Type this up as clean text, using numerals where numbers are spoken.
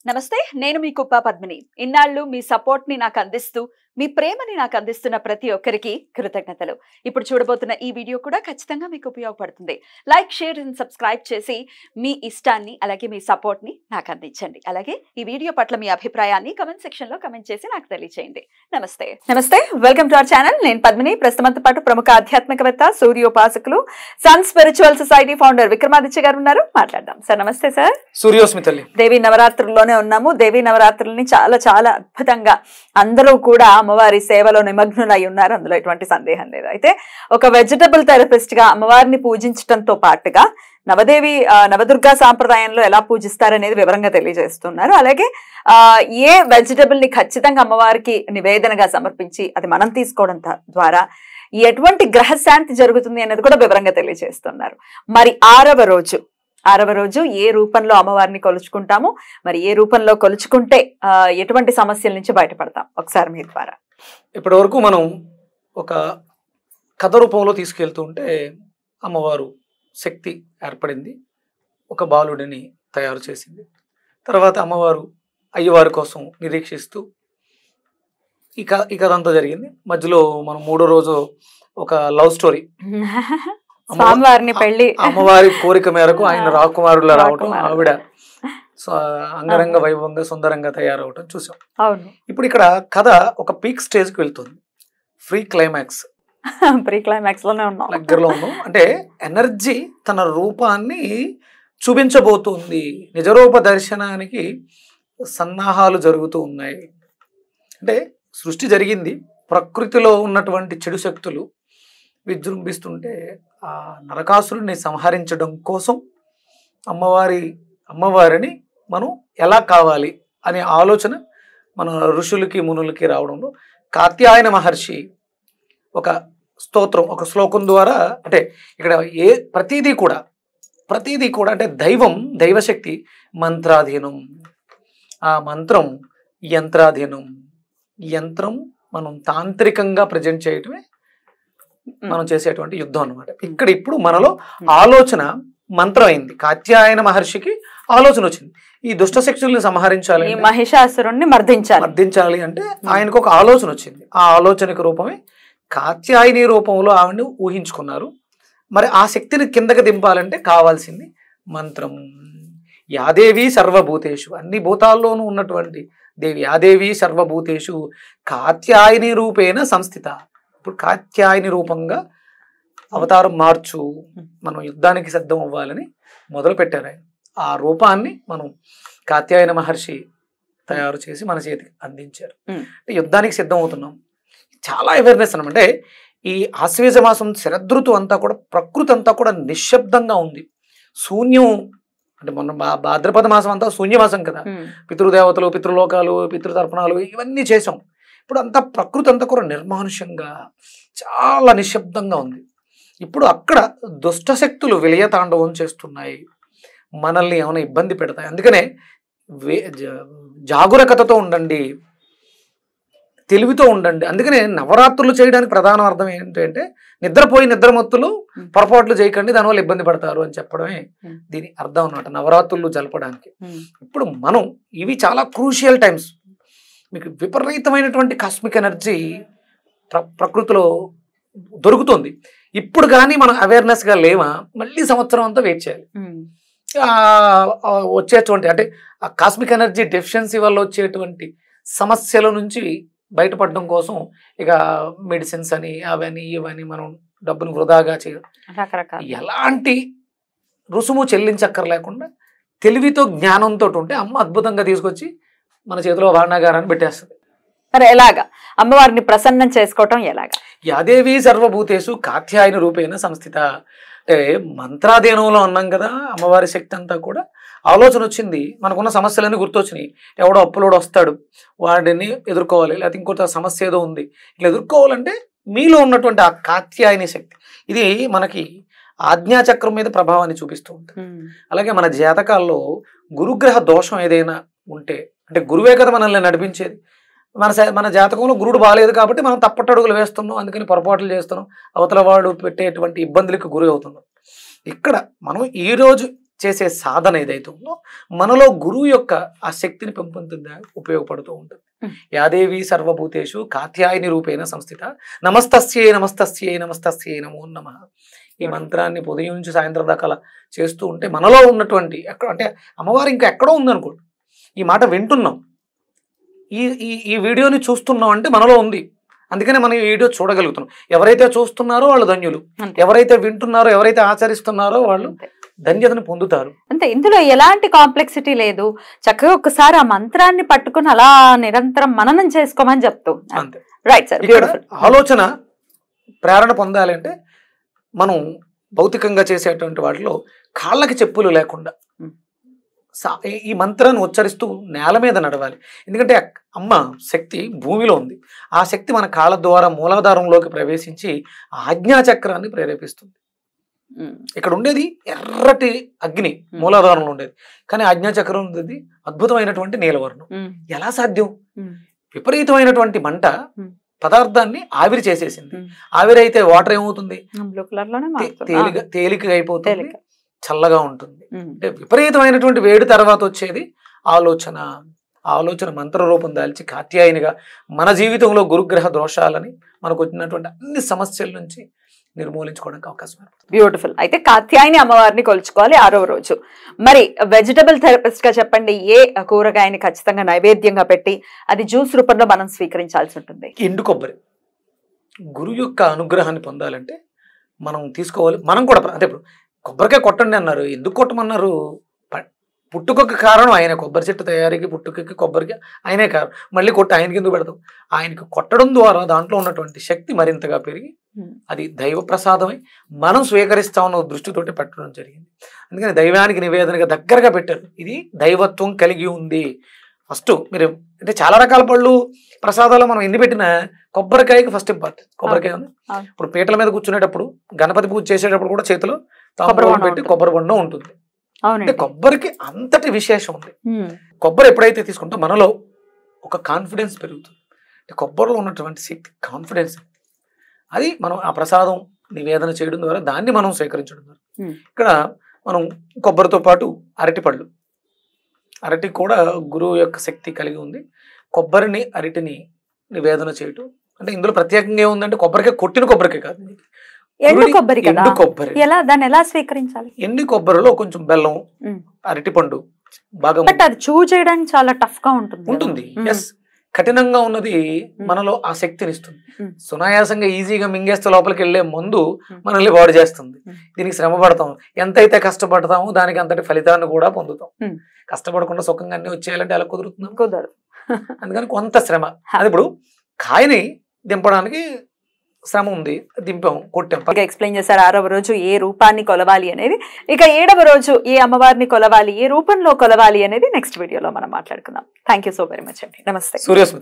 నమస్తే నేను మీ కుప్ప పద్మిని ఇన్నాళ్ళు మీ సపోర్ట్ ని నాకు అందిస్తూ మీ ప్రేమని నాకు అందిస్తున్న ప్రతి ఒక్కరికి కృతజ్ఞతలు ఇప్పుడు చూడబోతున్న ఈ వీడియో కూడా ఖచ్చితంగా మీకు ఉపయోగపడుతుంది లైక్ షేర్ అండ్ సబ్స్క్రైబ్ చేసి మీ ఇష్టాన్ని అలాగే మీ సపోర్ట్ ని నాకు అందించండి అలాగే ఈ వీడియో పట్ల మీ అభిప్రాయాన్ని కమెంట్ సెక్షన్ లో కమెంట్ చేసి నాకు తెలియజేయండి నమస్తే వెల్కమ్ టు అవర్ ఛానల్ నేను పద్మిని ప్రస్తుతంతో పాటు ప్రముఖ ఆధ్యాత్మికవేత్త సూర్యోపాసకులు sun spiritual society founder Vikramaditya garu ఉన్నారు మాట్లాడదాం సార్ నమస్తే సార్ సూర్యోస్మితల్లి దేవి నవరాత్రుల్లోనే ఉన్నాము దేవి నవరాత్రుల్ని చాలా చాలా అద్భుతంగా అందరూ కూడా అమ్మవారి సేవలో నిమగ్నులై ఉన్నారు అందులో ఎటువంటి సందేహం లేదు అయితే ఒక వెజిటబుల్ థెరపిస్ట్ గా అమ్మవారిని పూజించడంతో పాటుగా నవదుర్గా సాంప్రదాయంలో ఎలా పూజిస్తారనేది వివరంగా తెలియజేస్తున్నారు అలాగే ఏ వెజిటబుల్ ని ఖచ్చితంగా అమ్మవారికి నివేదనగా సమర్పించి అది మనం తీసుకోవడం ద్వారా ఎటువంటి గ్రహశాంతి జరుగుతుంది అనేది కూడా వివరంగా తెలియజేస్తున్నారు మరి ఆరవ రోజు ఏ రూపంలో అమ్మవారిని కొలుచుకుంటాము మరి ఏ రూపంలో కొలుచుకుంటే ఎటువంటి సమస్యల నుంచి బయటపడతాం ఒకసారి మీ ద్వారా ఇప్పటి వరకు మనం ఒక కథ రూపంలో తీసుకెళ్తూ ఉంటే అమ్మవారు శక్తి ఏర్పడింది ఒక బాలుడిని తయారు చేసింది తర్వాత అమ్మవారు అయ్యవారి కోసం నిరీక్షిస్తూ ఈ కథ అంతా జరిగింది మధ్యలో మనం మూడో రోజు ఒక లవ్ స్టోరీ స్వామివారిని పెళ్లి అమ్మవారి కోరిక మేరకు ఆయన రాకుమారుల రావటం ఆవిడ అంగరంగ వైభవంగా సుందరంగా తయారవటం చూసాం అవును ఇప్పుడు ఇక్కడ కథ ఒక పీక్ స్టేజ్ కి వెళ్తుంది ప్రీ క్లైమాక్స్ లోనే ఉన్నాం దగ్గరలో ఉన్నాం అంటే ఎనర్జీ తన రూపాన్ని చూపించబోతుంది నిజరూప దర్శనానికి సన్నాహాలు జరుగుతూ ఉన్నాయి అంటే సృష్టి జరిగింది ప్రకృతిలో ఉన్నటువంటి చెడు శక్తులు విజృంభిస్తుంటే ఆ నరకాసురుడిని సంహరించడం కోసం అమ్మవారిని మనం ఎలా కావాలి అనే ఆలోచన మన ఋషులకి మునులకి రావడంలో కాత్యాయన మహర్షి ఒక స్తోత్రం ఒక శ్లోకం ద్వారా అంటే ఇక్కడ ప్రతిదీ కూడా అంటే దైవశక్తి మంత్రాధీనం ఆ మంత్రం యంత్రం మనం తాంత్రికంగా ప్రజెంట్ చేయటమే మనం చేసేటువంటి యుద్ధం అన్నమాట ఇప్పుడు మనలో ఆలోచన మంత్రం అయింది కాత్యాయన మహర్షికి ఆలోచన వచ్చింది ఈ దుష్ట శక్తుల్ని సంహరించాలి మహిషాసురుణ్ణి మర్దించాలి అంటే ఆయనకు ఒక ఆలోచన వచ్చింది ఆ ఆలోచనకు రూపమే కాత్యాయని రూపంలో ఆవిడని ఊహించుకున్నారు మరి ఆ శక్తిని కిందకి దింపాలంటే కావాల్సింది మంత్రం యాదేవి సర్వభూతేషు అన్ని భూతాల్లోనూ ఉన్నటువంటి దేవి యాదేవి సర్వభూతేషు కాత్యాయని రూపేణ సంస్థిత ఇప్పుడు కాత్యాయని రూపంగా అవతారం మార్చు మనం యుద్ధానికి సిద్ధం అవ్వాలని మొదలు పెట్టారు ఆయన ఆ రూపాన్ని మనం కాత్యాయన మహర్షి తయారు చేసి మన చేతికి అందించారు అంటే యుద్ధానికి సిద్ధం అవుతున్నాం చాలా అవేర్నెస్ అన్నమాట ఈ ఆశ్వేజ మాసం శరదృతు అంతా కూడా ప్రకృతి అంతా కూడా నిశ్శబ్దంగా ఉంది శూన్యం అంటే మొన్న భాద్రపద మాసం అంతా శూన్యమాసం కదా పితృదేవతలు పితృలోకాలు పితృతర్పణాలు ఇవన్నీ చేసాం ఇప్పుడు అంతా ప్రకృతి అంతా కూడా నిర్మానుష్యంగా చాలా నిశ్శబ్దంగా ఉంది ఇప్పుడు అక్కడ దుష్టశక్తులు విలయతాండవం చేస్తున్నాయి మనల్ని ఏమైనా ఇబ్బంది పెడతాయి అందుకనే జాగరూకతతో ఉండండి తెలివితో ఉండండి అందుకనే నవరాత్రులు చేయడానికి ప్రధాన అర్థం ఏంటంటే నిద్రమత్తులు పొరపాట్లు చేయకండి దానివల్ల ఇబ్బంది పడతారు అని చెప్పడమే దీని అర్థం అన్నమాట నవరాత్రులు జరపడానికి ఇప్పుడు మనం ఇవి చాలా క్రూషియల్ టైమ్స్ మీకు విపరీతమైనటువంటి కాస్మిక్ ఎనర్జీ ప్రకృతిలో దొరుకుతుంది ఇప్పుడు కానీ మనం అవేర్నెస్గా లేవా మళ్ళీ సంవత్సరం అంతా వెయిట్ చేయాలి వచ్చేటువంటి అంటే ఆ కాస్మిక్ ఎనర్జీ డెఫిషియన్సీ వల్ల వచ్చేటువంటి సమస్యల నుంచి బయటపడడం కోసం ఇక మెడిసిన్స్ అని అవని ఇవని మనం డబ్బును వృధాగా చేయడం ఎలాంటి రుసుము చెల్లించక్కర్లేకుండా తెలివితో జ్ఞానంతో ఉంటే అమ్మ అద్భుతంగా తీసుకొచ్చి మన చేతిలో భాండాగారాన్ని పెట్టేస్తుంది మరి ఎలాగా అమ్మవారిని ప్రసన్నం చేసుకోవటం ఎలాగా యాదేవి సర్వభూతేషు కాత్యాయన రూపేణ సంస్థిత అంటే మంత్రాధీనంలో అన్నాం కదా అమ్మవారి శక్తి అంతా కూడా ఆలోచన వచ్చింది మనకున్న సమస్యలన్నీ గుర్తొచ్చినాయి ఎవడో అప్పులోడు వస్తాడు వాడిని ఎదుర్కోవాలి లేకపోతే ఇంకొక సమస్య ఏదో ఉంది ఇట్లా ఎదుర్కోవాలంటే మీలో ఉన్నటువంటి ఆ కాత్యాయని శక్తి ఇది మనకి ఆజ్ఞాచక్రం మీద ప్రభావాన్ని చూపిస్తూ ఉంటుంది అలాగే మన జాతకాల్లో గురుగ్రహ దోషం ఏదైనా ఉంటే అంటే గురువే కదా మనల్ని నడిపించేది మన జాతకంలో గురుడు బాగాలేదు కాబట్టి మనం తప్పటడుగులు వేస్తున్నాం అందుకని పొరపాట్లు చేస్తున్నాం అవతల వాడు పెట్టేటువంటి ఇబ్బందులకు గురి అవుతున్నాం ఇక్కడ మనం ఈరోజు చేసే సాధన ఏదైతే ఉందో మనలో గురువు యొక్క ఆ శక్తిని పెంపొందిందా ఉపయోగపడుతూ ఉంటుంది. యాదేవి సర్వభూతేషు కాత్యాయని రూపేణ సంస్థిత నమస్తస్యై నమస్తస్యై నమస్తస్యై నమో నమః. ఈ మంత్రాన్ని ఉదయం నుంచి సాయంత్రం దాకా చేస్తూ ఉంటే మనలో ఉన్నటువంటి ఎక్కడ అంటే అమ్మవారు ఇంకా ఎక్కడో ఉందనుకోండి, ఈ మాట వింటున్నాం, ఈ ఈ ఈ వీడియోని చూస్తున్నాం అంటే మనలో ఉంది. అందుకనే మనం ఈ వీడియో చూడగలుగుతున్నాం. ఎవరైతే చూస్తున్నారో వాళ్ళు ధన్యులు, ఎవరైతే వింటున్నారో ఎవరైతే ఆచరిస్తున్నారో వాళ్ళు ధన్యతను పొందుతారు. అంటే ఇందులో ఎలాంటి కాంప్లెక్సిటీ లేదు. చక్కగా ఒకసారి ఆ మంత్రాన్ని పట్టుకుని అలా నిరంతరం మననం చేసుకోమని చెప్తూ అంతే. Right sir. ఆలోచన ప్రేరణ పొందాలి అంటే మనం భౌతికంగా చేసేటువంటి వాటిలో కాళ్ళకి చెప్పులు లేకుండా ఈ మంత్రాన్ని ఉచ్చరిస్తూ నేల మీద నడవాలి. ఎందుకంటే అమ్మ శక్తి భూమిలో ఉంది. ఆ శక్తి మన కాళ్ళ ద్వారా మూలాధారంలోకి ప్రవేశించి ఆజ్ఞాచక్రాన్ని ప్రేరేపిస్తుంది. ఇక్కడ ఉండేది ఎర్రటి అగ్ని మూలాధారంలో ఉండేది, కానీ ఆజ్ఞాచక్రం ఉండేది అద్భుతమైనటువంటి నీలవర్ణం. ఎలా సాధ్యం? విపరీతమైనటువంటి మంట పదార్థాన్ని ఆవిరి చేసేసింది. ఆవిరి అయితే వాటర్ ఏమవుతుంది? తేలికగా అయిపోతుంది, చల్లగా ఉంటుంది. అంటే విపరీతమైనటువంటి వేడి తర్వాత వచ్చేది ఆలోచన. ఆలోచన మంత్ర రూపం దాల్చి కాత్యాయనిగా మన జీవితంలో గురుగ్రహ దోషాలని మనకు వచ్చినటువంటి అన్ని సమస్యల నుంచి నిర్మూలించుకోవడానికి అవకాశం. బ్యూటిఫుల్. అయితే కాత్యాయని అమ్మవారిని కొలుచుకోవాలి 6వ రోజు. మరి వెజిటబుల్ థెరపిస్ట్ గా చెప్పండి, ఏ కూరగాయని ఖచ్చితంగా నైవేద్యంగా పెట్టి అది జ్యూస్ రూపంలో మనం స్వీకరించాల్సి ఉంటుంది? ఎండు కొబ్బరి. గురువు యొక్క అనుగ్రహాన్ని పొందాలంటే మనం తీసుకోవాలి. మనం కూడా అంటే ఇప్పుడు కొబ్బరికాయ కొట్టండి అన్నారు, ఎందుకు కొట్టమన్నారు? పుట్టుకొక్క కారణం ఆయన. కొబ్బరి చెట్టు తయారీకి పుట్టుకకి కొబ్బరికి ఆయనే కారణం. మళ్ళీ కొట్టి ఆయనకి ఎందుకు పెడతాం? ఆయనకి కొట్టడం ద్వారా దాంట్లో ఉన్నటువంటి శక్తి మరింతగా పెరిగి అది దైవ ప్రసాదమై మనం స్వీకరిస్తామన్న దృష్టితోటి పెట్టడం జరిగింది. అందుకని దైవానికి నివేదనగా దగ్గరగా పెట్టారు. ఇది దైవత్వం కలిగి ఉంది. ఫస్ట్ మీరు అంటే చాలా రకాల పళ్ళు ప్రసాదాలు మనం ఎన్ని పెట్టినా కొబ్బరికాయకి ఫస్ట్ ఇంపార్టెంట్. కొబ్బరికాయ ఉంది. ఇప్పుడు పీటల మీద కూర్చునేటప్పుడు గణపతి పూజ చేసేటప్పుడు కూడా చేతిలో తాంబూలం పెట్టి కొబ్బరి బొండం ఉంటుంది. అంటే కొబ్బరికి అంతటి విశేషం ఉంది. కొబ్బరి ఎప్పుడైతే తీసుకుంటో మనలో ఒక కాన్ఫిడెన్స్ పెరుగుతుంది. అంటే కొబ్బరిలో ఉన్నటువంటి శక్తి కాన్ఫిడెన్స్, అది మనం ఆ ప్రసాదం నివేదన చేయడం ద్వారా దాన్ని మనం స్వీకరించడం ద్వారా. ఇక్కడ మనం కొబ్బరితో పాటు అరటిపళ్ళు, అరటి కూడా గురువు యొక్క శక్తి కలిగి ఉంది. కొబ్బరిని అరటిని నివేదన చేయటం అంటే ఇందులో ప్రత్యేకంగా ఏముందంటే కొబ్బరికాయ కొట్టిన కొబ్బరికాయ కాదు, ఎండు కొబ్బరి. ఎండు కొబ్బరి. దాన్ని ఎలా స్వీకరించాలి? ఎండు కొబ్బరిలో కొంచెం బెల్లం, అరటిపండు బాగా అది చూ చేయడానికి చాలా టఫ్ గా ఉంటుంది. ఎస్, కఠినంగా ఉన్నది మనలో ఆ శక్తిని ఇస్తుంది. సునాయాసంగా ఈజీగా మింగేస్తే లోపలికి వెళ్లే మందు మనల్ని బాడు చేస్తుంది. దీనికి శ్రమ పడతాం, ఎంతైతే కష్టపడతామో దానికి అంతటి ఫలితాన్ని కూడా పొందుతాం. కష్టపడకుండా సుఖంగా అన్ని వచ్చేయాలంటే అలా కుదరదు. అందుకని కొంత శ్రమ. అది ఇప్పుడు కాయని దింపడానికి శ్రమ ఉంది, దింపాం, కొట్టాం. ఎక్స్ప్లెయిన్ చేశారు 6వ రోజు ఏ రూపాన్ని కొలవాలి అనేది. ఇక 7వ రోజు ఏ అమ్మవారిని కొలవాలి, ఏ రూపంలో కొలవాలి అనేది నెక్స్ట్ వీడియోలో మనం మాట్లాడుకుందాం. Thank you so very much అండి. నమస్తే. సూర్యస్మృతి.